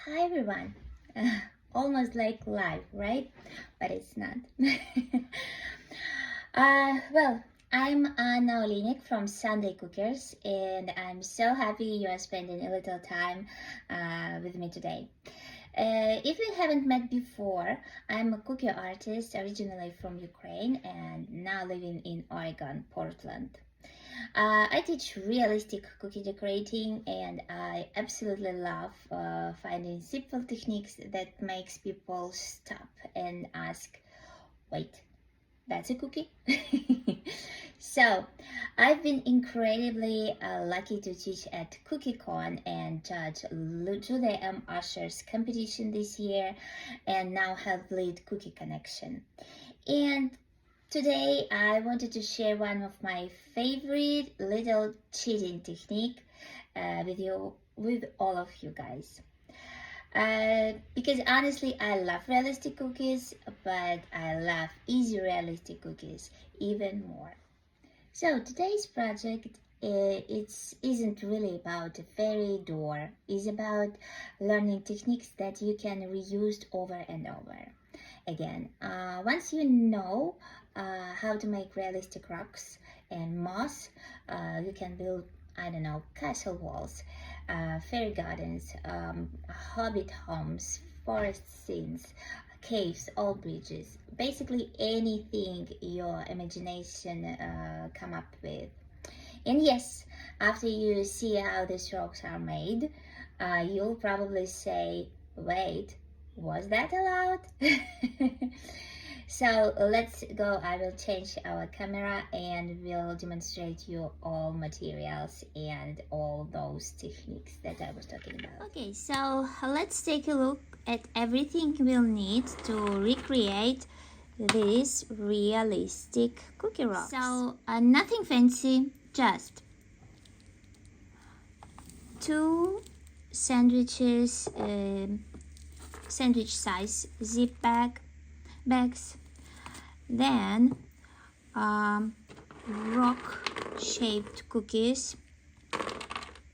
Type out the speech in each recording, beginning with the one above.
Hi everyone. Almost like live, right? But it's not. Well, I'm Anna Oliinyk from Sunday Cookers, and I'm so happy you are spending a little time with me today. If we haven't met before, I'm a cookie artist originally from Ukraine and now living in Oregon, Portland. I teach realistic cookie decorating, and I absolutely love finding simple techniques that makes people stop and ask, wait, that's a cookie? So, I've been incredibly lucky to teach at CookieCon and judge Julie M. Usher's competition this year, and now have lead Cookie Connection. And today I wanted to share one of my favorite little cheating technique with all of you guys. Because honestly, I love realistic cookies, but I love easy realistic cookies even more. So today's project isn't really about a fairy door. It's about learning techniques that you can reuse over and over again. Once you know how to make realistic rocks and moss, you can build, I don't know, castle walls, fairy gardens, hobbit homes, forest scenes, caves, or bridges. Basically anything your imagination come up with. And yes, after you see how these rocks are made, you'll probably say, wait, was that allowed? So let's go. I will change our camera and we'll demonstrate you all materials and all those techniques that I was talking about. Okay, so let's take a look at everything we'll need to recreate these realistic cookie rocks. So nothing fancy, just two sandwiches, sandwich size zip bags, then rock shaped cookies,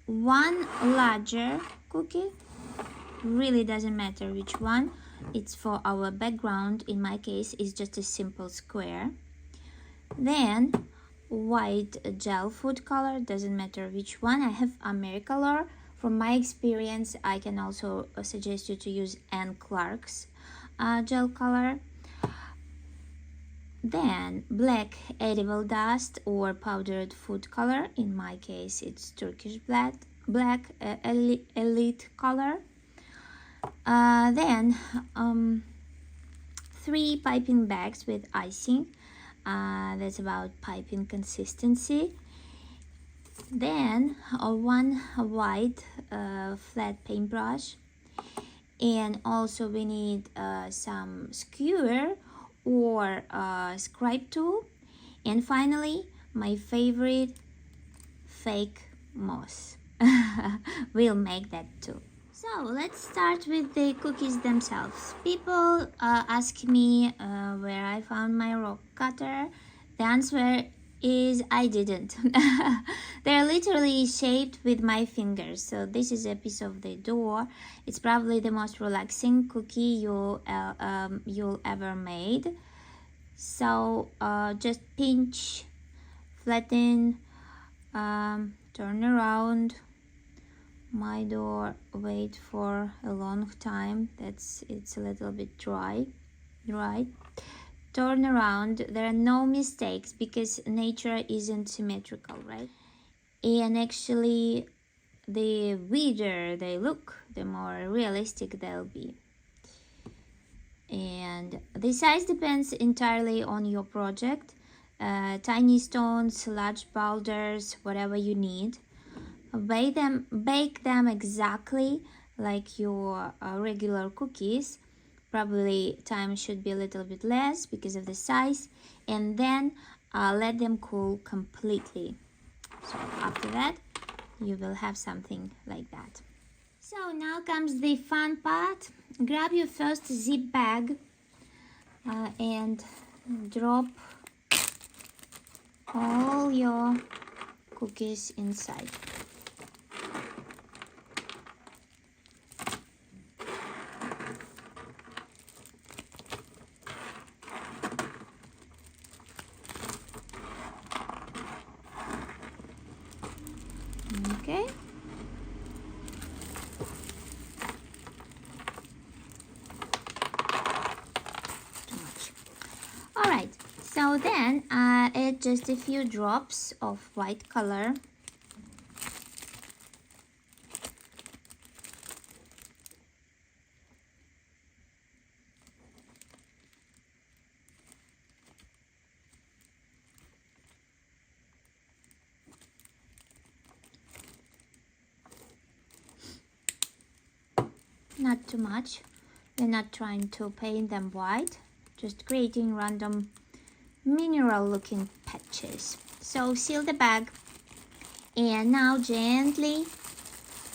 one larger cookie, really doesn't matter which one, it's for our background. In my case it's just a simple square, then white gel food color, doesn't matter which one. I have Americolor. From my experience, I can also suggest you to use Anne Clark's gel color. Then black edible dust or powdered food color. In my case, it's Turkish black elite color. Then 3 piping bags with icing. That's about piping consistency. Then one white flat paintbrush, and also we need some skewer or scribe tool, and finally my favorite, fake moss. We'll make that too. So let's start with the cookies themselves. People ask me where I found my rock cutter. The answer is I didn't. They're literally shaped with my fingers. So this is a piece of the door. It's probably the most relaxing cookie you'll ever made. So just pinch, flatten, turn around my door, wait for a long time. It's a little bit dry, right? Turn around. There are no mistakes because nature isn't symmetrical, right? And actually, the weirder they look, the more realistic they'll be. And the size depends entirely on your project. Tiny stones, large boulders, whatever you need. Bake them exactly like your regular cookies. Probably time should be a little bit less because of the size, and then let them cool completely. So after that you will have something like that. So now comes the fun part. Grab your first zip bag and drop all your cookies inside. Okay. Too much. All right. So then add just a few drops of white color. Not too much. We're not trying to paint them white, just creating random mineral looking patches. So seal the bag and now gently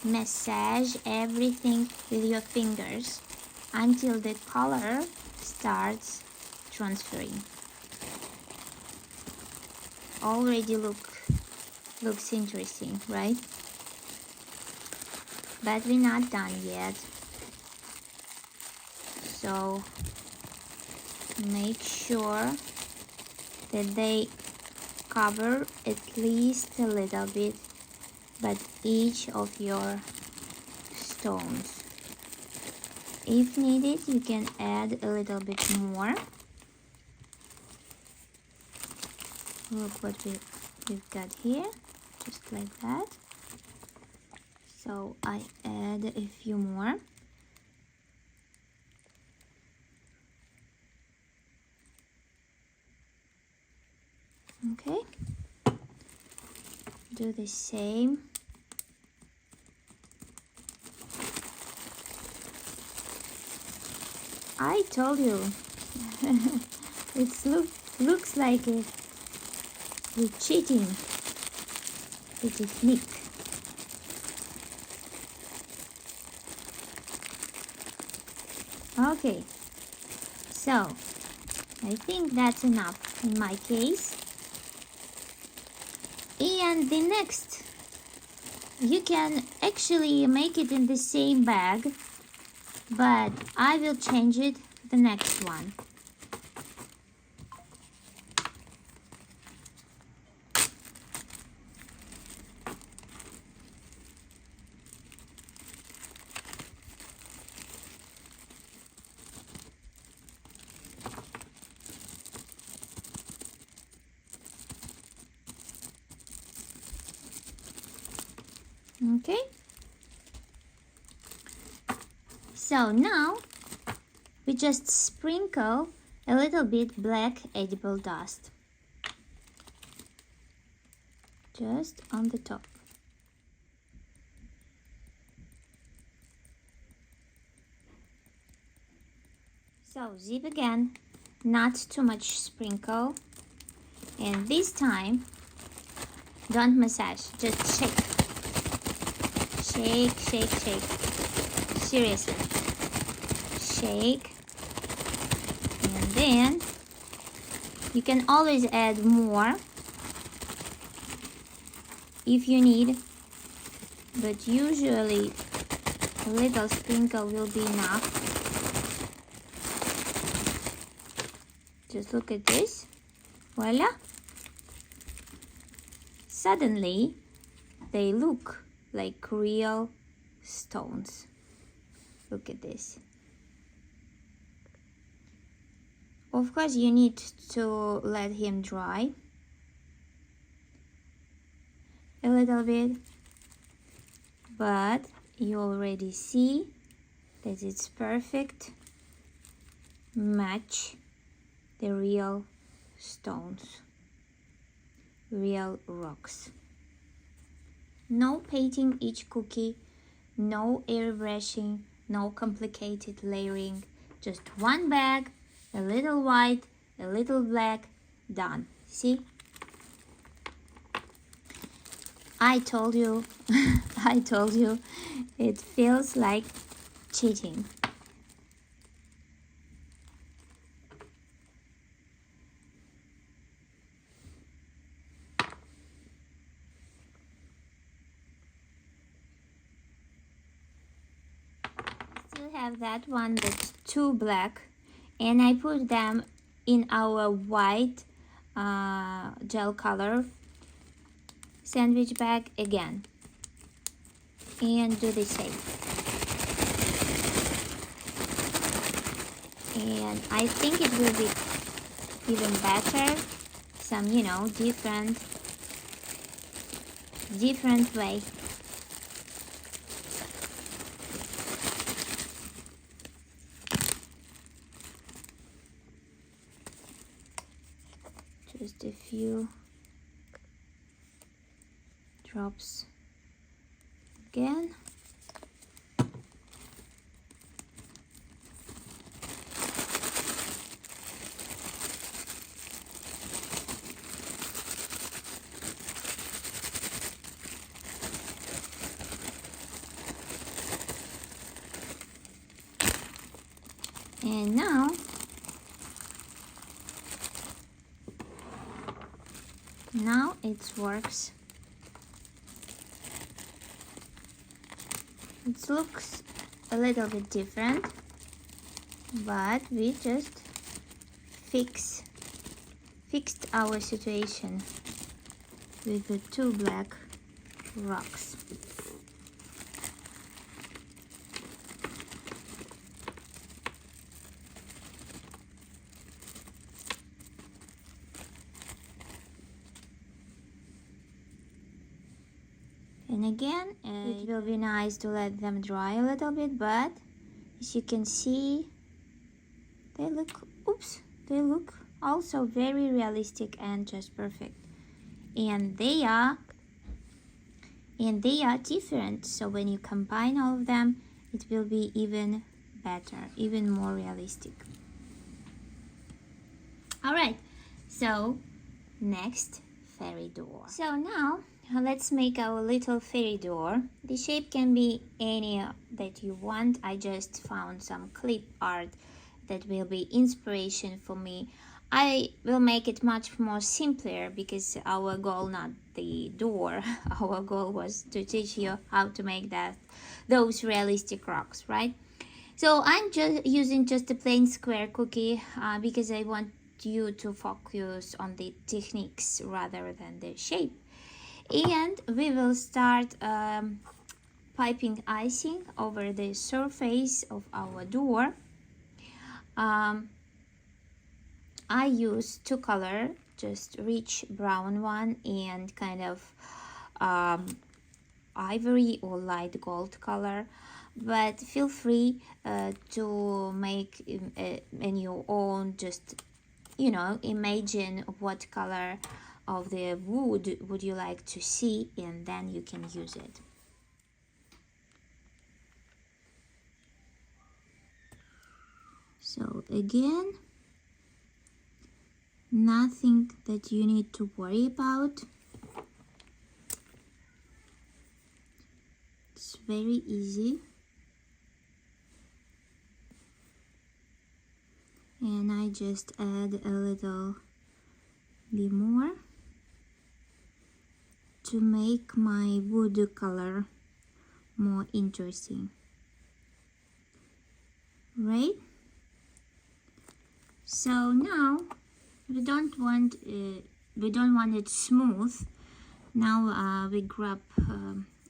massage everything with your fingers until the color starts transferring. Already looks interesting, right? But we're not done yet. So make sure that they cover at least a little bit, but each of your stones. If needed, you can add a little bit more. Look what we've got here, just like that. So I add a few more. Okay, do the same. I told you, looks like you're cheating the technique. Okay, so I think that's enough in my case. And the next, you can actually make it in the same bag, but I will change it the next one. Okay, so now we just sprinkle a little bit black edible dust just on the top. So zip again, not too much sprinkle, and this time don't massage, just shake. Shake, shake, shake. Seriously. Shake. And then you can always add more if you need, but usually a little sprinkle will be enough. Just look at this. Voila. Suddenly they look like real stones. Look at this. Of course, you need to let him dry a little bit, but you already see that it's perfect match the real stones, real rocks. No painting each cookie, no airbrushing, no complicated layering, just one bag, a little white, a little black, done. See? I told you, I told you, it feels like cheating. Still have that one that's too black, and I put them in our white gel color sandwich bag again. and do the same. And I think it will be even better, some, different way. Just a few drops again. And now it works. It looks a little bit different, but we just fixed our situation with the two black rocks. And again, it will be nice to let them dry a little bit, but as you can see, they look also very realistic and just perfect. And they are different, so when you combine all of them, it will be even better, even more realistic. All right, so next, fairy door. So now let's make our little fairy door. The shape can be any that you want. I just found some clip art that will be inspiration for me. I will make it much more simpler because our goal, not the door, our goal was to teach you how to make those realistic rocks, right? So I'm just using just a plain square cookie because I want you to focus on the techniques rather than the shape. And we will start piping icing over the surface of our door. I use two color, just rich brown one and kind of ivory or light gold color, but feel free to make in your own, just imagine what color of the wood would you like to see, and then you can use it. So again, nothing that you need to worry about. It's very easy. And I just add a little bit more to make my wood color more interesting, right? So now we don't want it smooth. Now we grab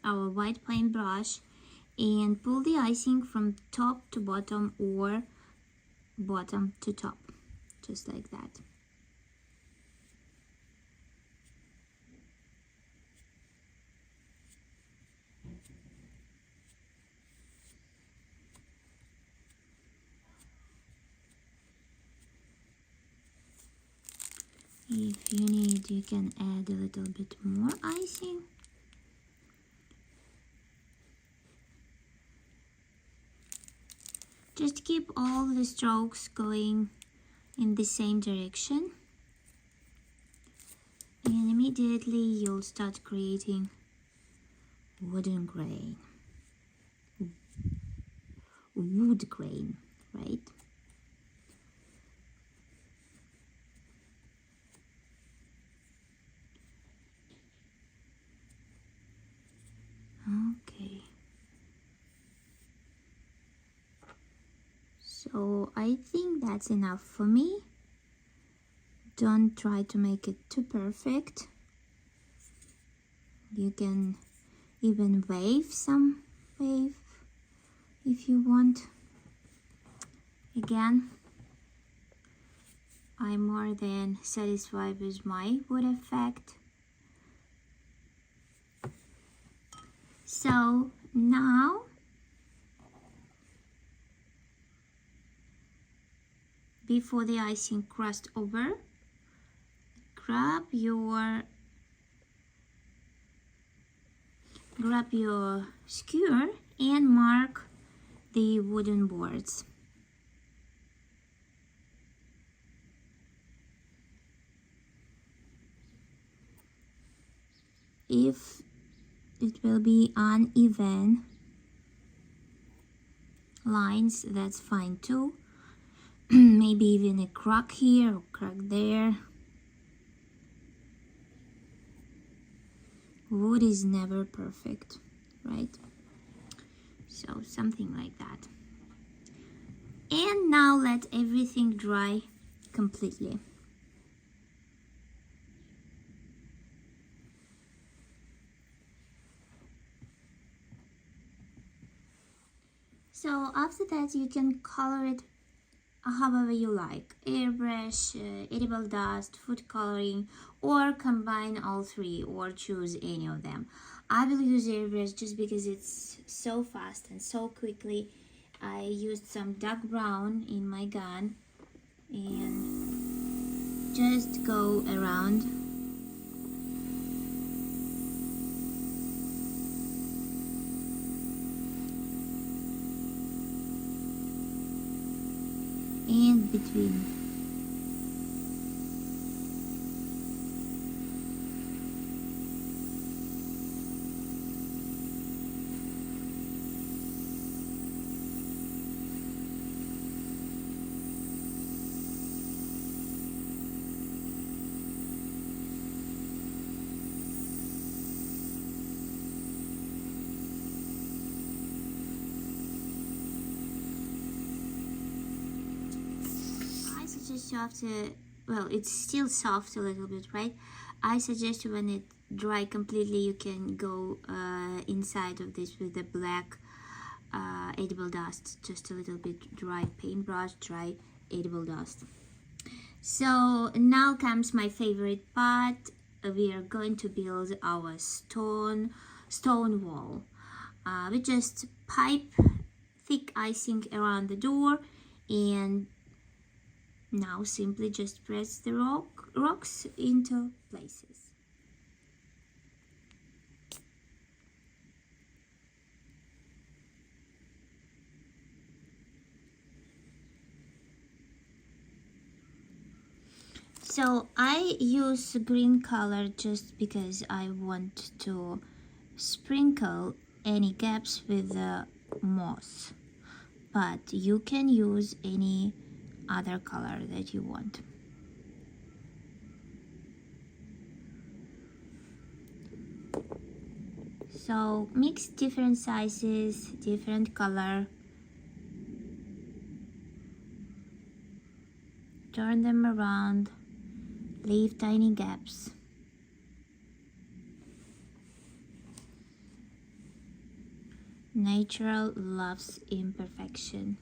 our white paint brush and pull the icing from top to bottom or bottom to top, just like that. If you need, you can add a little bit more icing. Just keep all the strokes going in the same direction, and immediately you'll start creating wooden grain, wood grain, right? Okay. So I think that's enough for me. Don't try to make it too perfect. You can even wave if you want. Again, I'm more than satisfied with my wood effect. So now before the icing crust over, grab your skewer and mark the wooden boards. If it will be uneven lines, that's fine too. Maybe even a crack here or crack there. Wood is never perfect, right? So something like that. And now let everything dry completely. So after that you can color it however you like: airbrush, edible dust, food coloring, or combine all three, or choose any of them. I will use airbrush just because it's so fast and so quickly. I used some dark brown in my gun and just go around. And between. After, well, it's still soft a little bit, right? I suggest when it dry completely, you can go inside of this with the black edible dust, just a little bit dry paintbrush, dry edible dust. So now comes my favorite part. We are going to build our stone wall. We just pipe thick icing around the door, and now simply just press the rocks into places. So I use green color just because I want to sprinkle any gaps with the moss, but you can use any other color that you want. So mix different sizes, different color, turn them around, leave tiny gaps. Nature loves imperfection.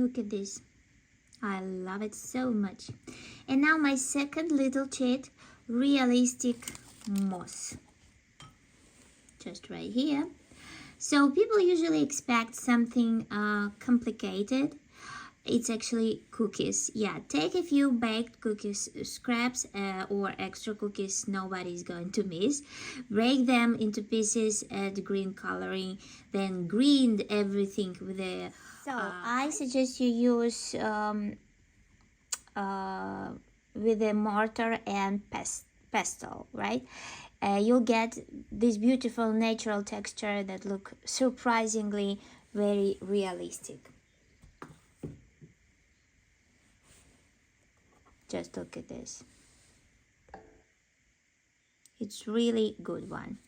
Look at this. I love it so much. And now my second little treat, realistic moss. Just right here. So people usually expect something complicated. It's actually cookies. Yeah, take a few baked cookies scraps or extra cookies nobody's going to miss. Break them into pieces, add green coloring, then grind everything with a... So I suggest you use with a mortar and pestle, right? You'll get this beautiful natural texture that look surprisingly very realistic. Just look at this. It's really good one.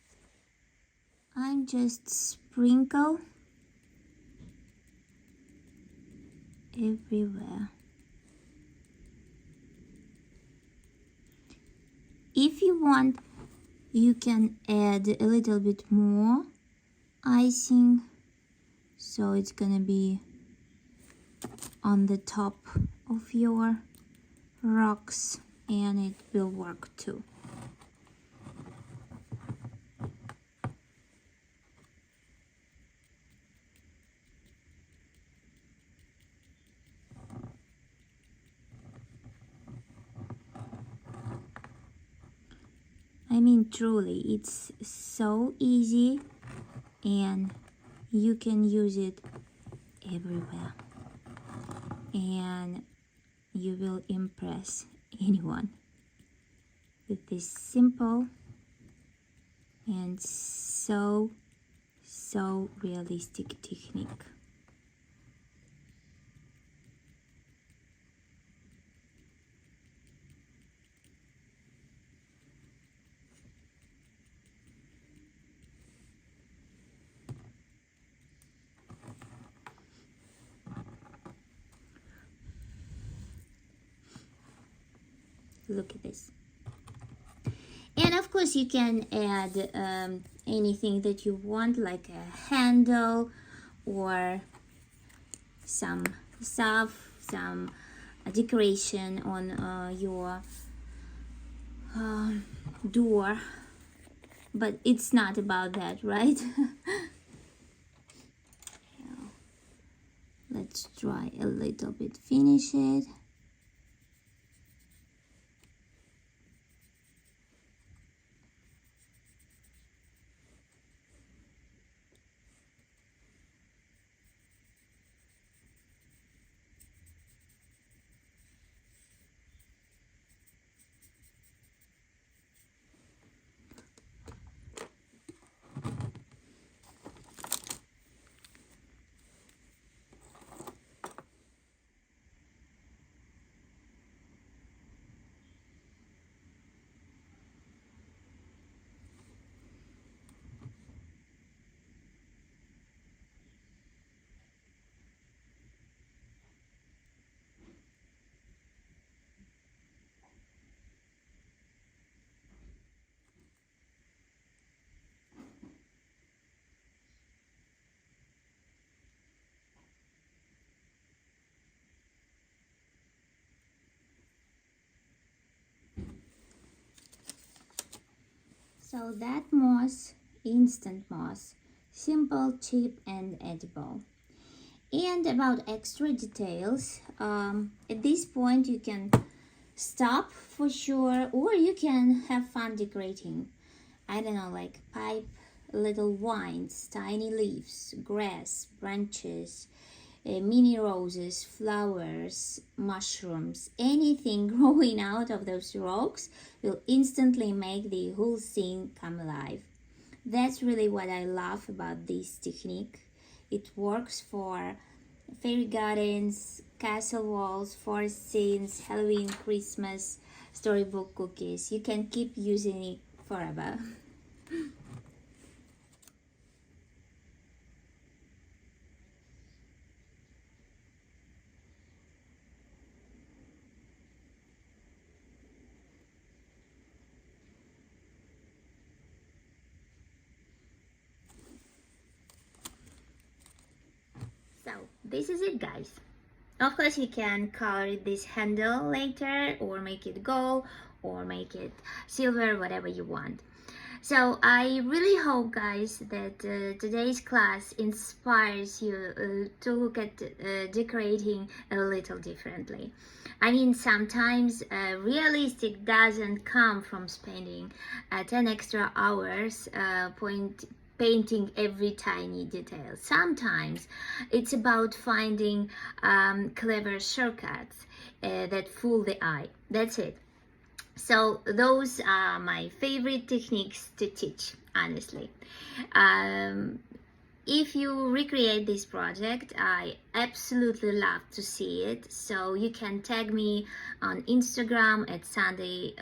I'm just sprinkle everywhere. If you want, you can add a little bit more icing, so it's gonna be on the top of your rocks, and it will work too. I mean, truly, it's so easy and you can use it everywhere, and you will impress anyone with this simple and so realistic technique. Look at this. And of course you can add anything that you want, like a handle or some stuff, some decoration on your door, but it's not about that, right? Let's try a little bit, finish it. So that moss, instant moss, simple, cheap and edible. And about extra details, at this point you can stop for sure, or you can have fun decorating. I don't know, like pipe, little vines, tiny leaves, grass, branches, mini roses, flowers, mushrooms, anything growing out of those rocks will instantly make the whole scene come alive. That's really what I love about this technique. It works for fairy gardens, castle walls, forest scenes, Halloween, Christmas, storybook cookies. You can keep using it forever. So this is it, guys. Of course, you can color this handle later, or make it gold, or make it silver, whatever you want. So I really hope, guys, that today's class inspires you to look at decorating a little differently. I mean, sometimes realistic doesn't come from spending 10 extra hours painting every tiny detail. Sometimes it's about finding clever shortcuts that fool the eye. That's it. So those are my favorite techniques to teach, honestly. If you recreate this project, I absolutely love to see it. So you can tag me on Instagram at Sunday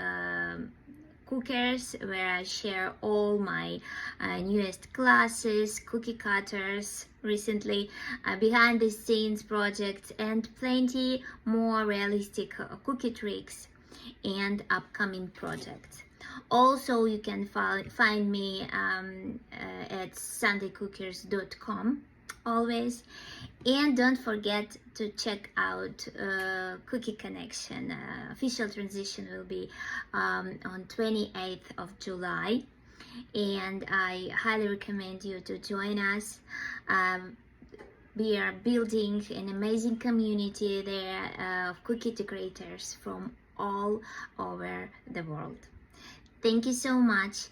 Cookers, where I share all my newest classes, cookie cutters recently, behind the scenes projects, and plenty more realistic cookie tricks and upcoming projects. Also, you can find me at sundaycookers.com always, and don't forget to check out Cookie Connection. Official transition will be on 28th of July, and I highly recommend you to join us. We are building an amazing community there of cookie decorators from all over the world. Thank you so much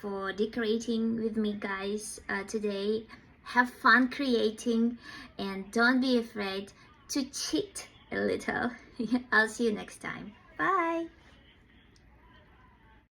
for decorating with me, guys, today. Have fun creating, and don't be afraid to cheat a little. I'll see you next time. Bye.